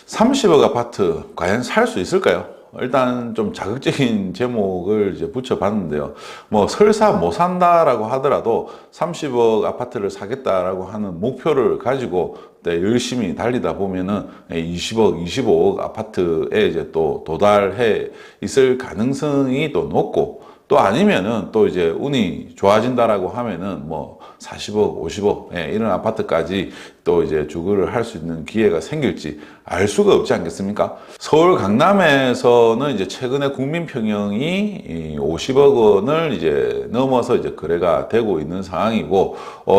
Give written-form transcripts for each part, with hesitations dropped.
30억 아파트 과연 살 수 있을까요? 일단 좀 자극적인 제목을 이제 붙여봤는데요. 뭐 설사 못 산다라고 하더라도 30억 아파트를 사겠다라고 하는 목표를 가지고 열심히 달리다 보면은 20억, 25억 아파트에 이제 또 도달해 있을 가능성이 또 높고, 또 아니면은 또 이제 운이 좋아진다라고 하면은 뭐 40억, 50억 이런 아파트까지 또 이제 주거를 할 수 있는 기회가 생길지 알 수가 없지 않겠습니까? 서울 강남에서는 이제 최근에 국민평형이 50억 원을 이제 넘어서 이제 거래가 되고 있는 상황이고,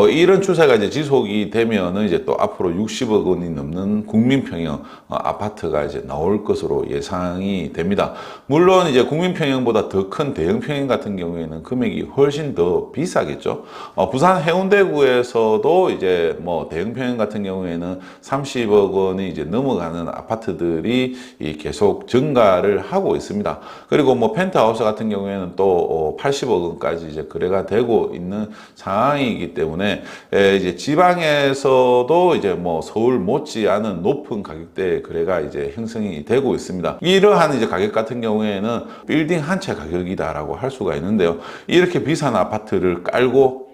이런 추세가 이제 지속이 되면은 이제 또 앞으로 60억 원이 넘는 국민평형 아파트가 이제 나올 것으로 예상이 됩니다. 물론 이제 국민평형보다 더 큰 대형평형 같은 경우에는 금액이 훨씬 더 비싸겠죠. 부산 해운대구에서도 이제 뭐 대형평형 같은 경우에는 30억 원이 이제 넘어가는 아파트들이 계속 증가를 하고 있습니다. 그리고 뭐 펜트하우스 같은 경우에는 또 80억 원까지 이제 거래가 되고 있는 상황이기 때문에, 이제 지방에서도 이제 뭐 서울 못지않은 높은 가격대의 거래가 이제 형성이 되고 있습니다. 이러한 이제 가격 같은 경우에는 빌딩 한 채 가격이다라고 할 수가 있는데요. 이렇게 비싼 아파트를 깔고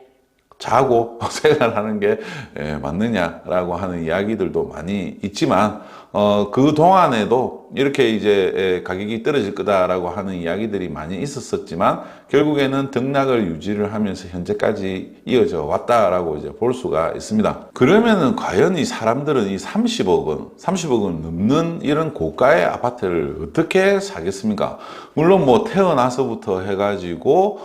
자고 생활하는 게 맞느냐라고 하는 이야기들도 많이 있지만, 그 동안에도 이렇게 이제 가격이 떨어질 거다라고 하는 이야기들이 많이 있었지만 결국에는 등락을 유지를 하면서 현재까지 이어져 왔다라고 이제 볼 수가 있습니다. 그러면은 과연 이 사람들은 이 30억 원 넘는 이런 고가의 아파트를 어떻게 사겠습니까? 물론 뭐 태어나서부터 해가지고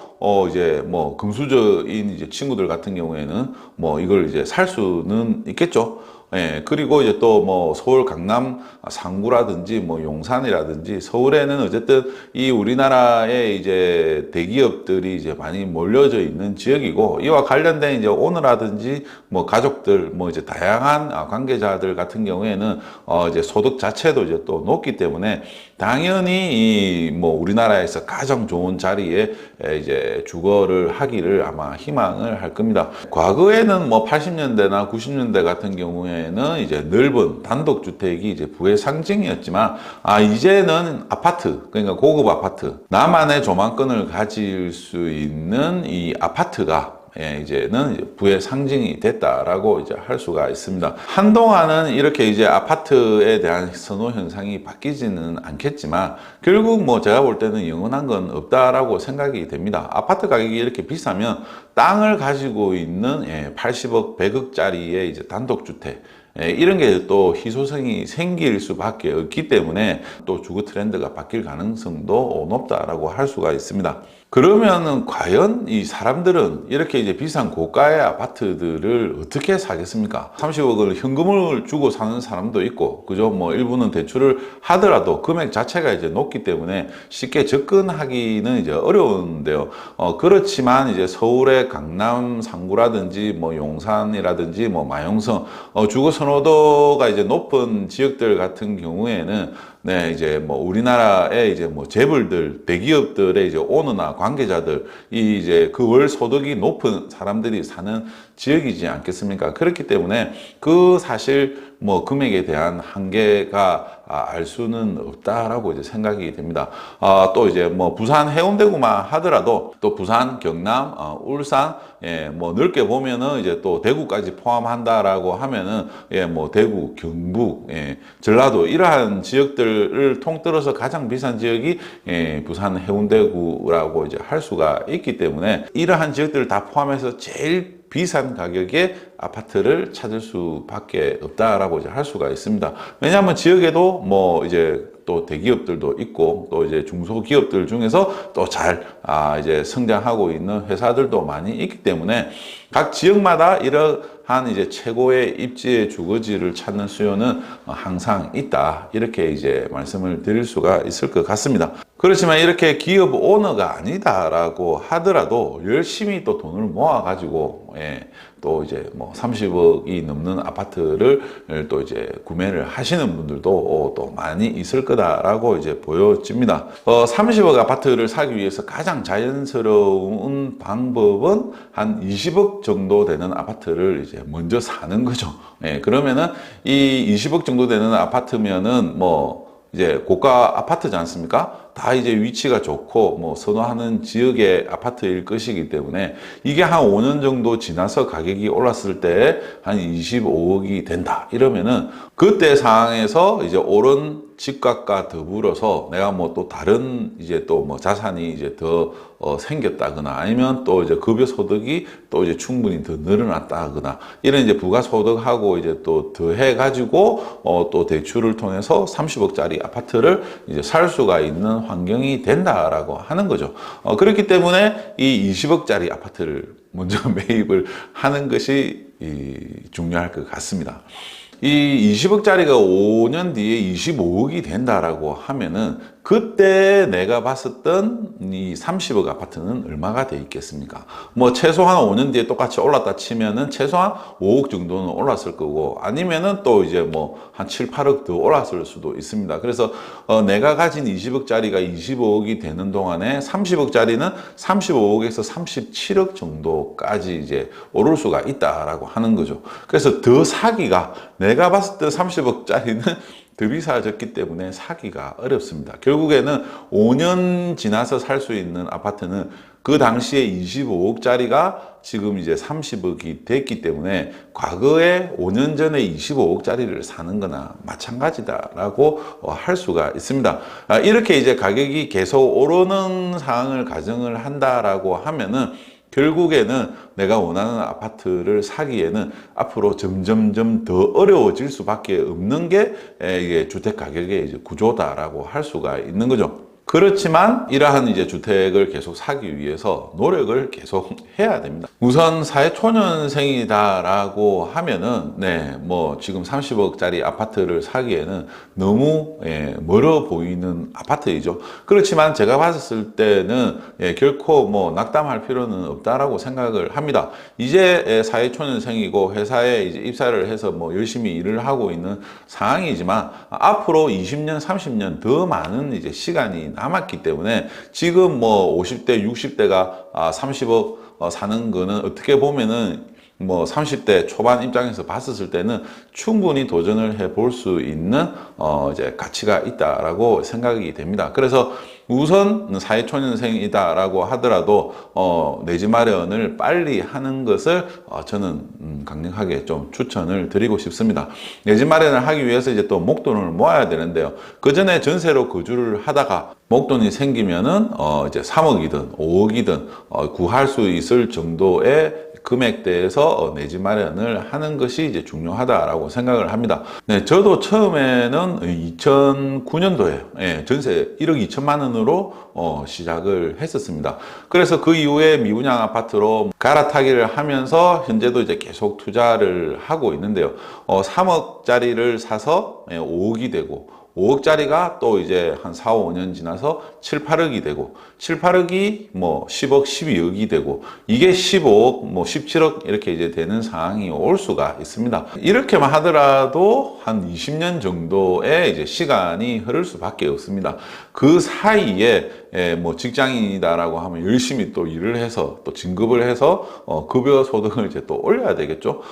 이제 뭐 금수저인 이제 친구들 같은 경우에는 뭐 이걸 이제 살 수는 있겠죠. 예, 그리고 이제 또 뭐 서울 강남 상구라든지 뭐 용산이라든지 서울에는 어쨌든 이 우리나라의 이제 대기업들이 이제 많이 몰려져 있는 지역이고, 이와 관련된 이제 오너라든지 뭐 가족들 뭐 이제 다양한 관계자들 같은 경우에는 이제 소득 자체도 이제 또 높기 때문에 당연히 이 뭐 우리나라에서 가장 좋은 자리에 이제 주거를 하기를 아마 희망을 할 겁니다. 과거에는 뭐 80년대나 90년대 같은 경우에는 이제 넓은 단독주택이 이제 부의 상징이었지만, 이제는 아파트, 그러니까 고급 아파트, 나만의 조망권을 가질 수 있는 이 아파트가 이제는 부의 상징이 됐다라고 이제 할 수가 있습니다. 한동안은 이렇게 이제 아파트에 대한 선호 현상이 바뀌지는 않겠지만 결국 뭐 제가 볼 때는 영원한 건 없다라고 생각이 됩니다. 아파트 가격이 이렇게 비싸면 땅을 가지고 있는 80억, 100억짜리의 이제 단독주택, 이런 게 또 희소성이 생길 수밖에 없기 때문에 또 주거 트렌드가 바뀔 가능성도 높다라고 할 수가 있습니다. 그러면은 과연 이 사람들은 이렇게 이제 비싼 고가의 아파트들을 어떻게 사겠습니까? 30억을 현금을 주고 사는 사람도 있고, 그죠? 뭐 일부는 대출을 하더라도 금액 자체가 이제 높기 때문에 쉽게 접근하기는 이제 어려운데요. 그렇지만 이제 서울의 강남 상구라든지 뭐 용산이라든지 뭐 마용성, 주거 선호도가 이제 높은 지역들 같은 경우에는 이제 뭐 우리나라의 이제 뭐 재벌들, 대기업들의 이제 오너나 관계자들, 이 이제 그 월 소득이 높은 사람들이 사는 지역이지 않겠습니까? 그렇기 때문에 그 사실 뭐 금액에 대한 한계가 알 수는 없다라고 이제 생각이 됩니다. 또 이제 뭐 부산 해운대구만 하더라도 또 부산, 경남, 울산, 뭐 넓게 보면은 이제 또 대구까지 포함한다라고 하면은 뭐 대구, 경북, 전라도 이러한 지역들을 통틀어서 가장 비싼 지역이 부산 해운대구라고 이제 할 수가 있기 때문에 이러한 지역들을 다 포함해서 제일 비싼 가격의 아파트를 찾을 수밖에 없다라고 이제 할 수가 있습니다. 왜냐하면 지역에도 뭐 이제 또 대기업들도 있고 또 이제 중소기업들 중에서 또 잘 이제 성장하고 있는 회사들도 많이 있기 때문에 각 지역마다 이러한 이제 최고의 입지의 주거지를 찾는 수요는 항상 있다, 이렇게 이제 말씀을 드릴 수가 있을 것 같습니다. 그렇지만 이렇게 기업 오너가 아니다라고 하더라도 열심히 또 돈을 모아 가지고 또 이제 뭐 30억이 넘는 아파트를 또 이제 구매를 하시는 분들도 또 많이 있을 거다라고 이제 보여집니다. 30억 아파트를 사기 위해서 가장 자연스러운 방법은 한 20억 정도 되는 아파트를 이제 먼저 사는 거죠. 예, 그러면은 이 20억 정도 되는 아파트면은 뭐 이제 고가 아파트지 않습니까? 다 이제 위치가 좋고 뭐 선호하는 지역의 아파트일 것이기 때문에 이게 한 5년 정도 지나서 가격이 올랐을 때 한 25억이 된다 이러면은 그때 상황에서 이제 오른 집값과 더불어서 내가 뭐 또 다른 이제 또 뭐 자산이 이제 더 생겼다거나 아니면 또 이제 급여 소득이 또 이제 충분히 더 늘어났다거나 이런 이제 부가 소득하고 이제 또 더해 가지고 또 대출을 통해서 30억짜리 아파트를 이제 살 수가 있는 환경이 된다라고 하는 거죠. 그렇기 때문에 이 20억짜리 아파트를 먼저 매입을 하는 것이 중요할 것 같습니다. 이 20억짜리가 5년 뒤에 25억이 된다라고 하면은 그때 내가 봤었던 이 30억 아파트는 얼마가 돼 있겠습니까? 뭐 최소한 5년 뒤에 똑같이 올랐다 치면은 최소한 5억 정도는 올랐을 거고 아니면은 또 이제 뭐 한 7, 8억 더 올랐을 수도 있습니다. 그래서 내가 가진 20억짜리가 25억이 되는 동안에 30억짜리는 35억에서 37억 정도까지 이제 오를 수가 있다라고 하는 거죠. 그래서 더 사기가 내가 봤을 때 30억짜리는 더 비싸졌기 때문에 사기가 어렵습니다. 결국에는 5년 지나서 살 수 있는 아파트는 그 당시에 25억짜리가 지금 이제 30억이 됐기 때문에 과거에 5년 전에 25억짜리를 사는 거나 마찬가지다라고 할 수가 있습니다. 이렇게 이제 가격이 계속 오르는 상황을 가정을 한다라고 하면은 결국에는 내가 원하는 아파트를 사기에는 앞으로 점점점 더 어려워질 수밖에 없는 게 이게 주택 가격의 이제 구조다라고 할 수가 있는 거죠. 그렇지만 이러한 이제 주택을 계속 사기 위해서 노력을 계속 해야 됩니다. 우선 사회초년생이다라고 하면은 뭐 지금 30억짜리 아파트를 사기에는 너무 멀어 보이는 아파트이죠. 그렇지만 제가 봤을 때는 결코 뭐 낙담할 필요는 없다라고 생각을 합니다. 이제 사회초년생이고 회사에 이제 입사를 해서 뭐 열심히 일을 하고 있는 상황이지만 앞으로 20년, 30년 더 많은 이제 시간이 남았기 때문에 지금 뭐 50대, 60대가 30억 사는 거는 어떻게 보면은 뭐 30대 초반 입장에서 봤었을 때는 충분히 도전을 해볼 수 있는 이제 가치가 있다라고 생각이 됩니다. 그래서 우선 사회초년생이다라고 하더라도 내 집 마련을 빨리 하는 것을 저는 강력하게 좀 추천을 드리고 싶습니다. 내 집 마련을 하기 위해서 이제 또 목돈을 모아야 되는데요. 그 전에 전세로 거주를 하다가 목돈이 생기면은 이제 3억이든 5억이든 구할 수 있을 정도의 금액대에서 내 집 마련을 하는 것이 이제 중요하다라고 생각을 합니다. 네, 저도 처음에는 2009년도에 전세 1억 2천만 원으로 시작을 했었습니다. 그래서 그 이후에 미분양 아파트로 갈아타기를 하면서 현재도 이제 계속 투자를 하고 있는데요. 3억짜리를 사서 5억이 되고 5억짜리가 또 이제 한 4, 5년 지나서 7, 8억이 되고 7, 8억이 뭐 10억, 12억이 되고 이게 15억, 뭐 17억 이렇게 이제 되는 상황이 올 수가 있습니다. 이렇게만 하더라도 한 20년 정도의 이제 시간이 흐를 수밖에 없습니다. 그 사이에 뭐 직장인이다라고 하면 열심히 또 일을 해서 또 진급을 해서 급여 소득을 이제 또 올려야 되겠죠.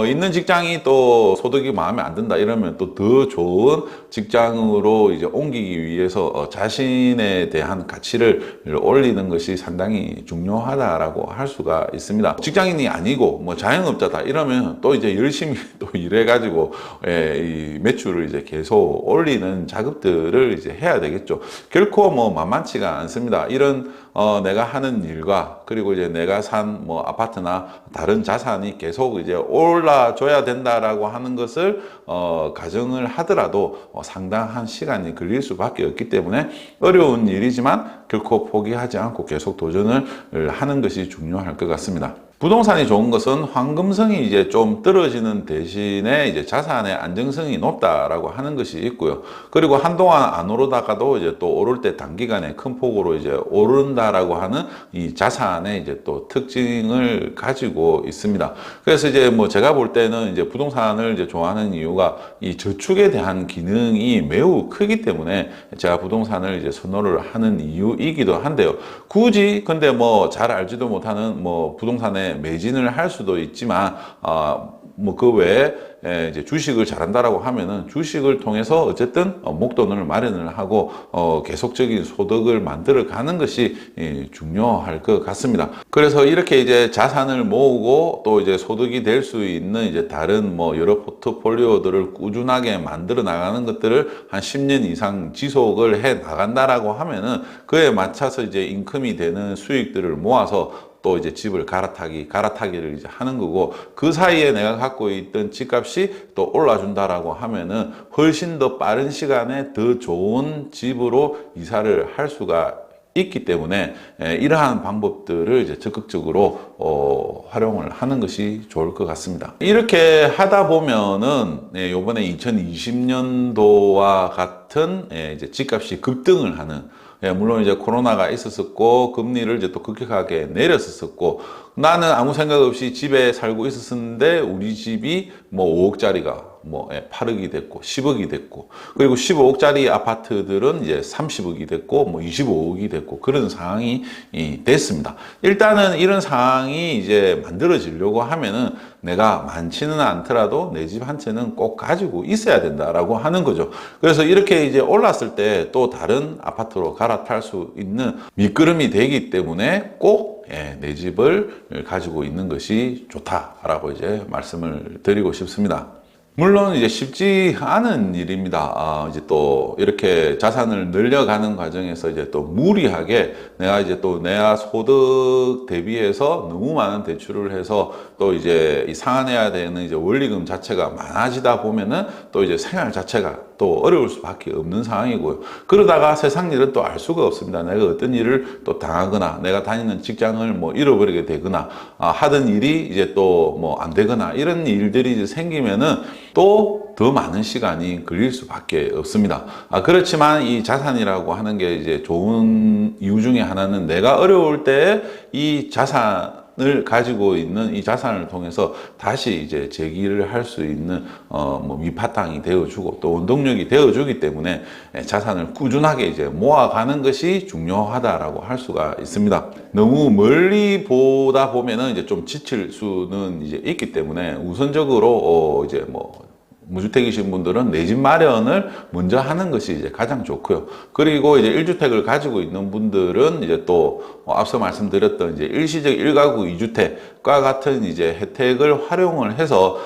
있는 직장이 또 소득이 마음에 안 든다 이러면 또 더 좋은 직장으로 이제 옮기기 위해서 자신에 대한 가치를 올리는 것이 상당히 중요하다라고 할 수가 있습니다. 직장인이 아니고 뭐 자영업자다 이러면 또 이제 열심히 또 일해가지고 이 매출을 이제 계속 올리는 작업들을 이제 해야 되겠죠. 결코 뭐 만만치가 않습니다. 이런 내가 하는 일과 그리고 이제 내가 산 뭐 아파트나 다른 자산이 계속 이제 올라줘야 된다라고 하는 것을 가정을 하더라도 상당한 시간이 걸릴 수밖에 없기 때문에 어려운 일이지만 결코 포기하지 않고 계속 도전을 하는 것이 중요할 것 같습니다. 부동산이 좋은 것은 황금성이 이제 좀 떨어지는 대신에 이제 자산의 안정성이 높다라고 하는 것이 있고요. 그리고 한동안 안 오르다가도 이제 또 오를 때 단기간에 큰 폭으로 이제 오른다라고 하는 이 자산의 이제 또 특징을 가지고 있습니다. 그래서 이제 뭐 제가 볼 때는 이제 부동산을 이제 좋아하는 이유가 이 저축에 대한 기능이 매우 크기 때문에 제가 부동산을 이제 선호를 하는 이유이기도 한데요. 굳이 근데 뭐 잘 알지도 못하는 뭐 부동산에 매진을 할 수도 있지만 뭐 그 외에 이제 주식을 잘한다라고 하면은 주식을 통해서 어쨌든 목돈을 마련을 하고 계속적인 소득을 만들어 가는 것이 중요할 것 같습니다. 그래서 이렇게 이제 자산을 모으고 또 이제 소득이 될 수 있는 이제 다른 뭐 여러 포트폴리오들을 꾸준하게 만들어 나가는 것들을 한 10년 이상 지속을 해 나간다라고 하면은 그에 맞춰서 이제 인컴이 되는 수익들을 모아서 또 이제 집을 갈아타기를 이제 하는 거고, 그 사이에 내가 갖고 있던 집값이 또 올라준다라고 하면은 훨씬 더 빠른 시간에 더 좋은 집으로 이사를 할 수가 있기 때문에 이러한 방법들을 이제 적극적으로 활용을 하는 것이 좋을 것 같습니다. 이렇게 하다 보면은 요번에 2020년도와 같은 이제 집값이 급등을 하는, 물론 이제 코로나가 있었었고 금리를 이제 또 급격하게 내렸었고, 나는 아무 생각 없이 집에 살고 있었는데 우리 집이 뭐 5억짜리가 뭐 8억이 됐고 10억이 됐고, 그리고 15억짜리 아파트들은 이제 30억이 됐고 뭐 25억이 됐고 그런 상황이 됐습니다. 일단은 이런 상황이 이제 만들어지려고 하면은 내가 많지는 않더라도 내 집 한 채는 꼭 가지고 있어야 된다라고 하는 거죠. 그래서 이렇게 이제 올랐을 때 또 다른 아파트로 갈아탈 수 있는 밑거름이 되기 때문에 꼭 내 집을 가지고 있는 것이 좋다라고 이제 말씀을 드리고 싶습니다. 물론 이제 쉽지 않은 일입니다. 이제 또 이렇게 자산을 늘려가는 과정에서 이제 또 무리하게 내가 이제 또 내 소득 대비해서 너무 많은 대출을 해서 또 이제 이 상환해야 되는 이제 원리금 자체가 많아지다 보면은 또 이제 생활 자체가 또 어려울 수밖에 없는 상황이고요. 그러다가 세상 일은 또 알 수가 없습니다. 내가 어떤 일을 또 당하거나 내가 다니는 직장을 뭐 잃어버리게 되거나 하던 일이 이제 또 뭐 안 되거나 이런 일들이 이제 생기면은 또 더 많은 시간이 걸릴 수밖에 없습니다. 그렇지만 이 자산이라고 하는 게 이제 좋은 이유 중에 하나는 내가 어려울 때 이 자산을 가지고 있는 이 자산을 통해서 다시 이제 재기를 할 수 있는 뭐 밑바탕이 되어주고 또 원동력이 되어주기 때문에 자산을 꾸준하게 이제 모아가는 것이 중요하다라고 할 수가 있습니다. 너무 멀리 보다 보면은 이제 좀 지칠 수는 이제 있기 때문에 우선적으로 이제 뭐 무주택이신 분들은 내 집 마련을 먼저 하는 것이 이제 가장 좋고요. 그리고 이제 1주택을 가지고 있는 분들은 이제 또 앞서 말씀드렸던 이제 일시적 1가구 2주택과 같은 이제 혜택을 활용을 해서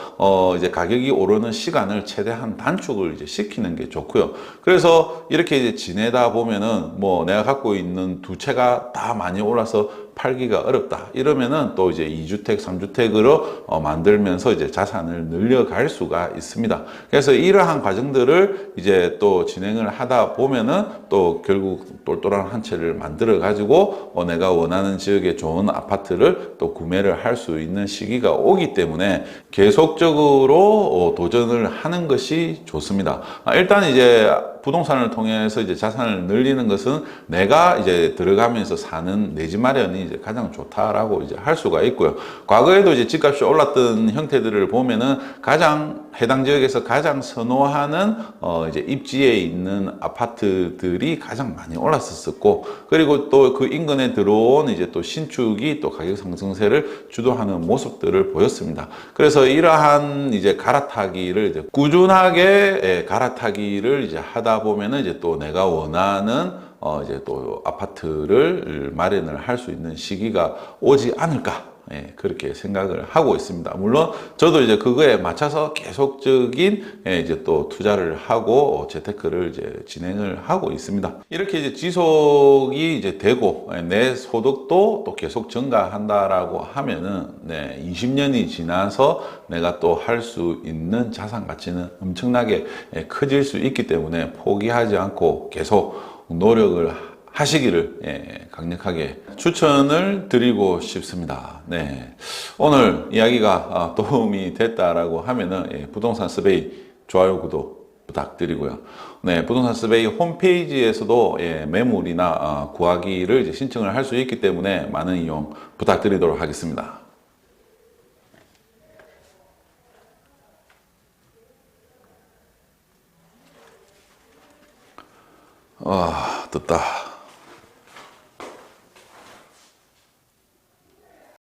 이제 가격이 오르는 시간을 최대한 단축을 이제 시키는 게 좋고요. 그래서 이렇게 이제 지내다 보면은 뭐 내가 갖고 있는 두 채가 다 많이 올라서 팔기가 어렵다 이러면은 또 이제 2주택, 3주택으로 만들면서 이제 자산을 늘려갈 수가 있습니다. 그래서 이러한 과정들을 이제 또 진행을 하다 보면은 또 결국 똘똘한 한 채를 만들어 가지고 내가 원하는 지역에 좋은 아파트를 또 구매를 할 수 있는 시기가 오기 때문에 계속적으로 도전을 하는 것이 좋습니다. 일단 이제 부동산을 통해서 이제 자산을 늘리는 것은 내가 이제 들어가면서 사는 내 집 마련이 이제 가장 좋다라고 이제 할 수가 있고요. 과거에도 이제 집값이 올랐던 형태들을 보면은 가장 해당 지역에서 가장 선호하는 이제 입지에 있는 아파트들이 가장 많이 올랐었고, 그리고 또 그 인근에 들어온 이제 또 신축이 또 가격 상승세를 주도하는 모습들을 보였습니다. 그래서 이러한 이제 갈아타기를 이제 꾸준하게 갈아타기를 이제 하다 보면은 이제 또 내가 원하는 이제 또 아파트를 마련을 할 수 있는 시기가 오지 않을까. 그렇게 생각을 하고 있습니다. 물론 저도 이제 그거에 맞춰서 계속적인 이제 또 투자를 하고 재테크를 이제 진행을 하고 있습니다. 이렇게 이제 지속이 이제 되고 내 소득도 또 계속 증가한다라고 하면은 20년이 지나서 내가 또 할 수 있는 자산 가치는 엄청나게 커질 수 있기 때문에 포기하지 않고 계속 노력을 하시기를 강력하게 추천을 드리고 싶습니다. 네. 오늘 이야기가 도움이 됐다라고 하면은 부동산 스베이 좋아요, 구독 부탁드리고요. 네, 부동산 스베이 홈페이지에서도 매물이나 구하기를 이제 신청을 할 수 있기 때문에 많은 이용 부탁드리도록 하겠습니다. 덥다.